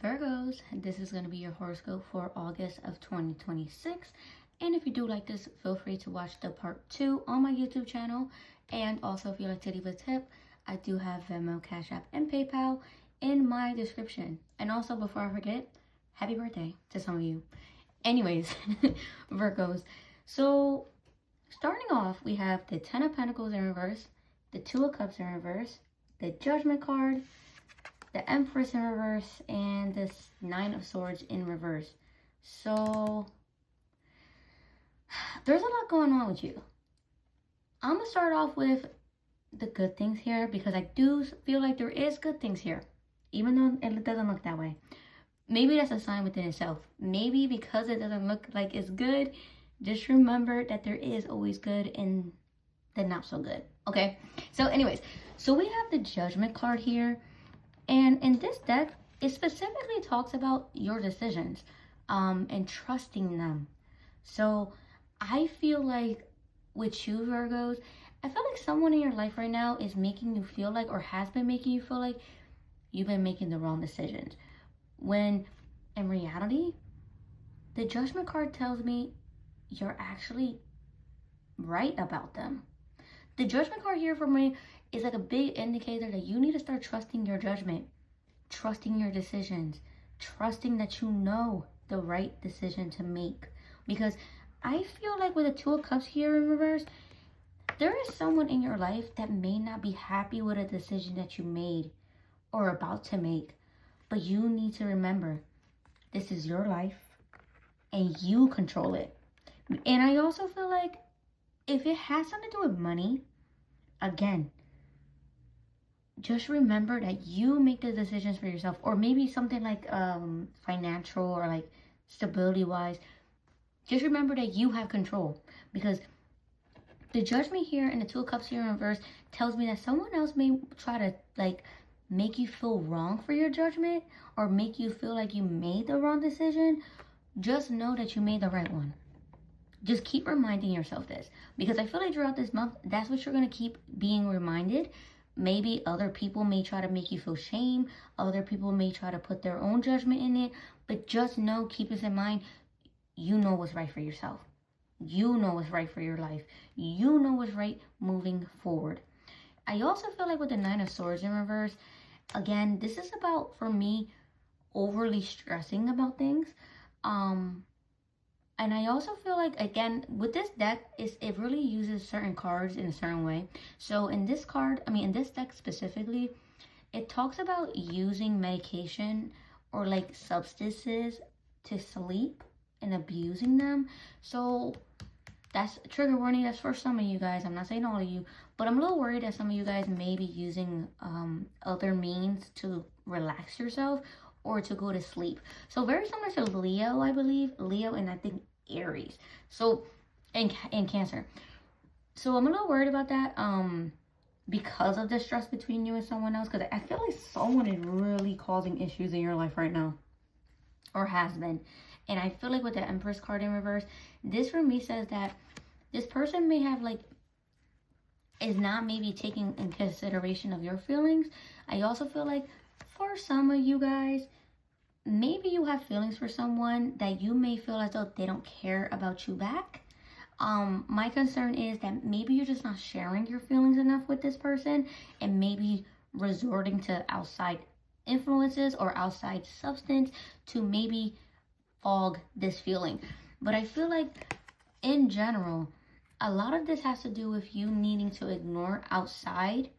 Virgos, this is going to be your horoscope for August of 2026. And if you do like this, feel free to watch the part 2 on my YouTube channel. And also, if you'd like to leave a tip, I do have Venmo, Cashapp, and PayPal in my description. And also, before I forget, happy birthday to some of you. Anyways, Virgos. So, starting off, we have the Ten of Pentacles in reverse, the Two of Cups in reverse, the Judgment card, the Empress in reverse, and this Nine of Swords in reverse. So there's a lot going on with you. I'm gonna start off with the good things here, because I do feel like there is good things here, even though it doesn't look that way. Maybe that's a sign within itself. Maybe because it doesn't look like it's good, just remember that there is always good in the not so good. Okay, so anyways, so we have the Judgment card here. And in this deck, it specifically talks about your decisions and trusting them. So I feel like with you, Virgos, I feel like someone in your life right now is making you feel like, or has been making you feel like, you've been making the wrong decisions. When in reality, the Judgment card tells me you're actually right about them. The Judgment card here for me is like a big indicator that you need to start trusting your judgment, trusting your decisions, trusting that you know the right decision to make. Because I feel like with the Two of Cups here in reverse, there is someone in your life that may not be happy with a decision that you made or about to make. But you need to remember, this is your life and you control it. And I also feel like if it has something to do with money, again, just remember that you make the decisions for yourself. Or maybe something like financial or like stability wise. Just remember that you have control. Because the Judgment here and the Two of Cups here in reverse tells me that someone else may try to like make you feel wrong for your judgment, or make you feel like you made the wrong decision. Just know that you made the right one. Just keep reminding yourself this, because I feel like throughout this month, that's what you're going to keep being reminded. Maybe other people may try to make you feel shame. Other people may try to put their own judgment in it. But just know, keep this in mind, you know what's right for yourself. You know what's right for your life. You know what's right moving forward. I also feel like with the Nine of Swords in reverse, again, this is about, for me, overly stressing about things. And I also feel like, again, with this deck, it really uses certain cards in a certain way. So in this deck specifically, it talks about using medication or like substances to sleep and abusing them. So that's a trigger warning. That's for some of you guys. I'm not saying all of you, but I'm a little worried that some of you guys may be using other means to relax yourself or to go to sleep. So very similar to Leo, I believe. Leo and I think Aries. So, and Cancer. So I'm a little worried about that because of the stress between you and someone else. Because I feel like someone is really causing issues in your life right now. Or has been. And I feel like with the Empress card in reverse, this for me says that this person may have like, is not maybe taking in consideration of your feelings. I also feel like for some of you guys, maybe you have feelings for someone that you may feel as though they don't care about you back. My concern is that maybe you're just not sharing your feelings enough with this person, and maybe resorting to outside influences or outside substance to maybe fog this feeling. But I feel like in general, a lot of this has to do with you needing to ignore outside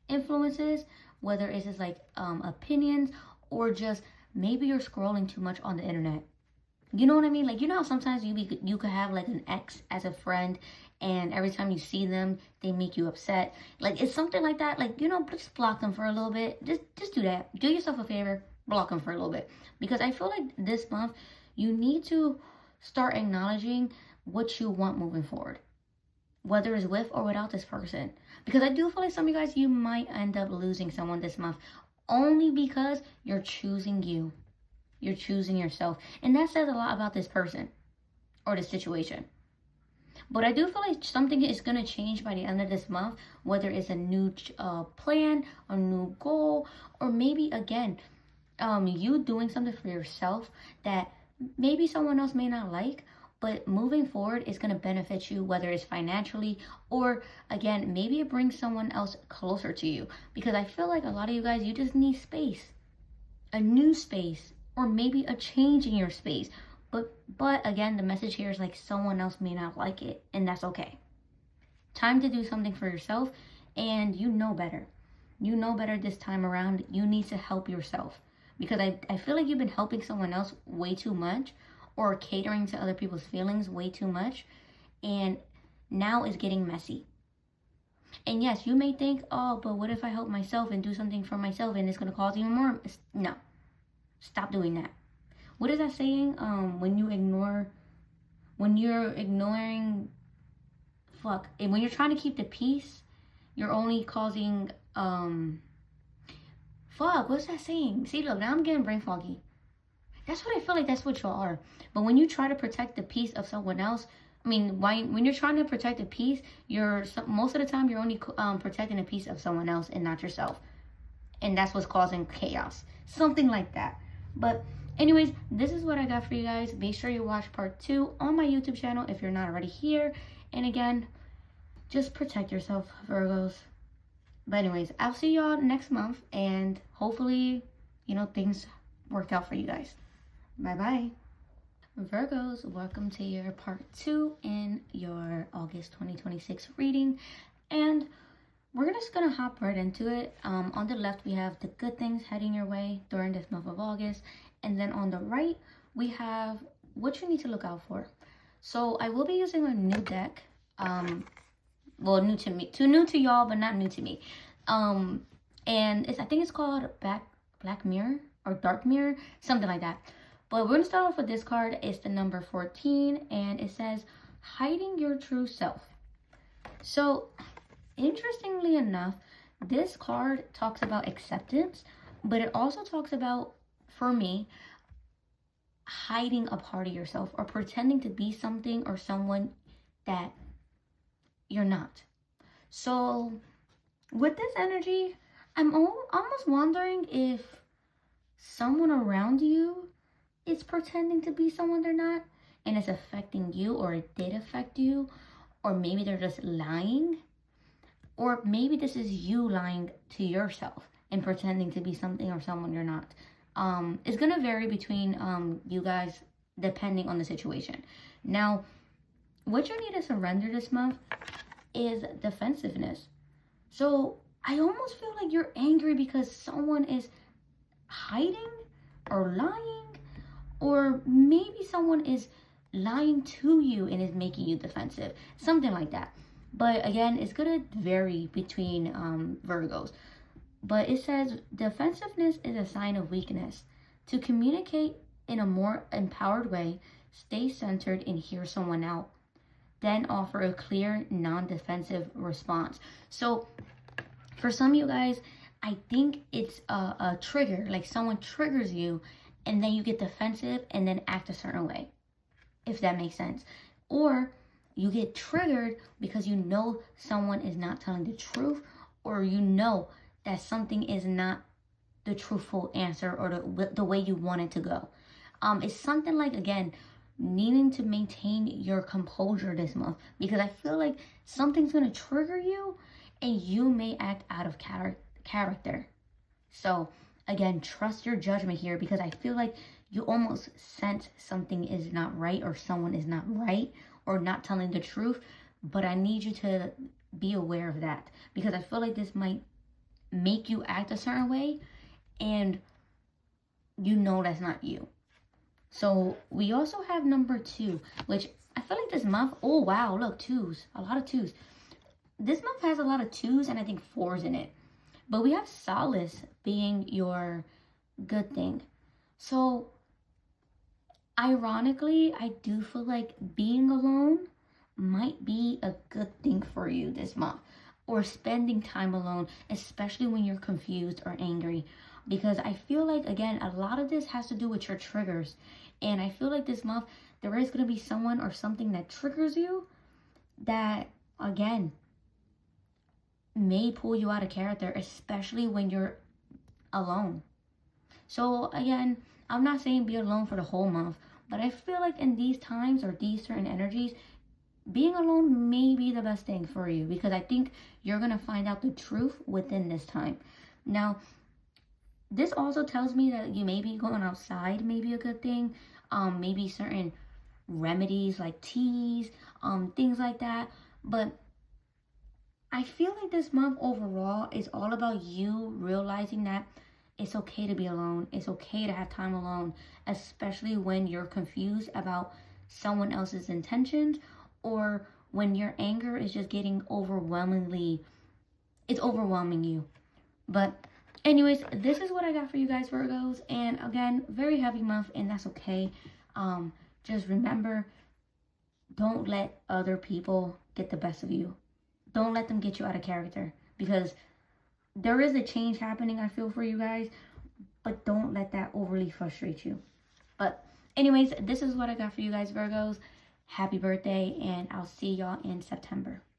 influences, whether it's just like opinions, or just maybe you're scrolling too much on the internet. You know what I mean? Like, you know how sometimes you could have like an ex as a friend, and every time you see them, they make you upset. Like, it's something like that. Like, you know, just block them for a little bit. Just do that. Do yourself a favor. Block them for a little bit. Because I feel like this month, you need to start acknowledging what you want moving forward, whether it's with or without this person. Because I do feel like some of you guys, you might end up losing someone this month, only because you're choosing you. You're choosing yourself. And that says a lot about this person or the situation. But I do feel like something is going to change by the end of this month, whether it's a new plan, a new goal, or maybe, again, you doing something for yourself that maybe someone else may not like, but moving forward is going to benefit you, whether it's financially or, again, maybe it brings someone else closer to you. Because I feel like a lot of you guys, you just need space, a new space, or maybe a change in your space. But again, the message here is like someone else may not like it, and that's okay. Time to do something for yourself, and you know better. You know better this time around. You need to help yourself. Because I feel like you've been helping someone else way too much, or catering to other people's feelings way too much, and now it's getting messy. And yes, you may think, oh, but what if I help myself and do something for myself and it's going to cause even more? No. Stop doing that. What is that saying? When you're ignoring, and when you're trying to keep the peace, you're only causing, what's that saying? See, look, now I'm getting brain foggy. That's what I feel like that's what y'all are. But when you try to protect the peace of someone else, when you're trying to protect the peace, most of the time you're only protecting the peace of someone else and not yourself. And that's what's causing chaos. Something like that. But anyways, this is what I got for you guys. Make sure you watch part 2 on my YouTube channel if you're not already here. And again, just protect yourself, Virgos. But anyways, I'll see y'all next month. And hopefully, things work out for you guys. Bye-bye. Virgos, welcome to your part 2 in your August 2026 reading. And we're just going to hop right into it. On the left, we have the good things heading your way during this month of August. And then on the right, we have what you need to look out for. So I will be using a new deck. Well, new to me. New to y'all, but not new to me. And I think it's called Black Mirror or Dark Mirror, something like that. But we're going to start off with this card. It's the number 14, and it says, hiding your true self. So, interestingly enough, this card talks about acceptance, but it also talks about, for me, hiding a part of yourself or pretending to be something or someone that you're not. So, with this energy, I'm almost wondering if someone around you is pretending to be someone they're not, and it's affecting you, or it did affect you, or maybe they're just lying, or maybe this is you lying to yourself and pretending to be something or someone you're not. It's gonna vary between you guys depending on the situation. Now, what you need to surrender this month is defensiveness. So I almost feel like you're angry because someone is hiding or lying, or maybe someone is lying to you and is making you defensive. Something like that. But again, it's going to vary between Virgos. But it says defensiveness is a sign of weakness. To communicate in a more empowered way, stay centered and hear someone out. Then offer a clear, non-defensive response. So for some of you guys, I think it's a trigger. Like someone triggers you and then you get defensive and then act a certain way, if that makes sense. Or you get triggered because you know someone is not telling the truth, or you know that something is not the truthful answer or the way you want it to go. It's something like, again, needing to maintain your composure this month, because I feel like something's going to trigger you and you may act out of character. So again, trust your judgment here, because I feel like you almost sense something is not right or someone is not right or not telling the truth. But I need you to be aware of that, because I feel like this might make you act a certain way and you know that's not you. So we also have number 2, which I feel like this month, oh wow, look, 2s, a lot of 2s. This month has a lot of 2s and I think 4s in it. But we have solace being your good thing. So ironically, I do feel like being alone might be a good thing for you this month, or spending time alone, especially when you're confused or angry. Because I feel like, again, a lot of this has to do with your triggers. And I feel like this month, there is going to be someone or something that triggers you that, again, may pull you out of character, especially when you're alone. So again, I'm not saying be alone for the whole month, but I feel like in these times or these certain energies, being alone may be the best thing for you, because I think you're going to find out the truth within this time. Now, this also tells me that you may be going outside, may be a good thing. Maybe certain remedies like teas, things like that. But I feel like this month overall is all about you realizing that it's okay to be alone. It's okay to have time alone, especially when you're confused about someone else's intentions, or when your anger is just getting it's overwhelming you. But anyways, this is what I got for you guys, Virgos. And again, very heavy month, and that's okay. Just remember, don't let other people get the best of you. Don't let them get you out of character, because there is a change happening, I feel, for you guys, but don't let that overly frustrate you. But anyways, this is what I got for you guys, Virgos. Happy birthday, and I'll see y'all in September.